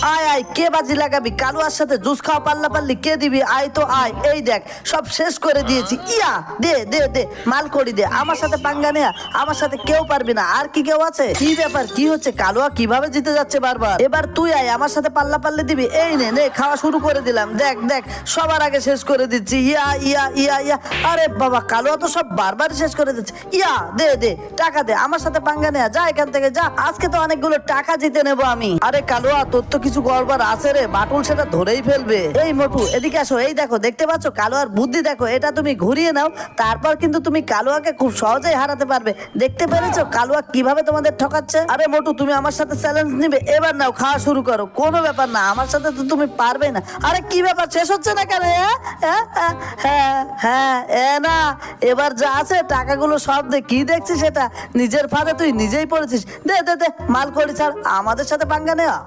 আয় আয়, কে বাজি লাগাবি? কালুয়ার সাথে জুস খাওয়া পারলি কে দিবি? আয় তো আয়, এই দেখ সব শেষ করে দিয়েছি। ইয়া দে দে দে, মাল করি দে। আমার সাথে পাঙ্গা নেয়া, আমার সাথে কেউ পারবি না। আর কি কেউ আছে? কি ব্যাপার, কি হচ্ছে? কালুয়া কিভাবে জিতে যাচ্ছে বারবার? এবার তুই আয়, আমার সাথে পারলে দিবি। এই নে নে, খাওয়া শুরু করে দিলাম। দেখ দেখ, সবার আগে শেষ করে দিচ্ছি। ইয়া ইয়া ইয়া ইয়া, আরে বাবা, কালুয়া তো সব বারবার শেষ করে দিচ্ছে। ইয়া দে দে, টাকা দে। আমার সাথে পাঙ্গা নেয়া, যা এখান থেকে যা। আজকে তো অনেকগুলো টাকা জিতে নেবো আমি। আরে কালুয়া, তোর তো কিছু গড়বড় আছে রে, বাটুল সেটা ধরেই ফেলবে। এই মোটু, এদিকে আসো। এই দেখো, দেখতে পাচ্ছ কালুয়ার বুদ্ধি দেখো। এটা তুমি ঘুরিয়ে নাও, তারপর কিন্তু তুমি কালুয়াকে খুব সহজেই হারাতে পারবে। দেখতে পেরেছো কালুয়া কিভাবে তোমাদের ঠকাচ্ছে? আরে মোটু, তুমি আমার সাথে চ্যালেঞ্জ নিবে? এবার নাও, খাওয়া শুরু করো। কোনো ব্যাপার না, আমার সাথে তো তুমি পারবে না। আরে কি ব্যাপার, শেষ হচ্ছে না কেন? হ্যাঁ না, এবার যা আছে টাকাগুলো সব দে। কি দেখছিস? সেটা নিজের ফাঁদে তুই নিজেই পড়েছিস। দে দে দে, মাল করি ছাড়, আমাদের সাথে পাঙ্গা নেওয়া।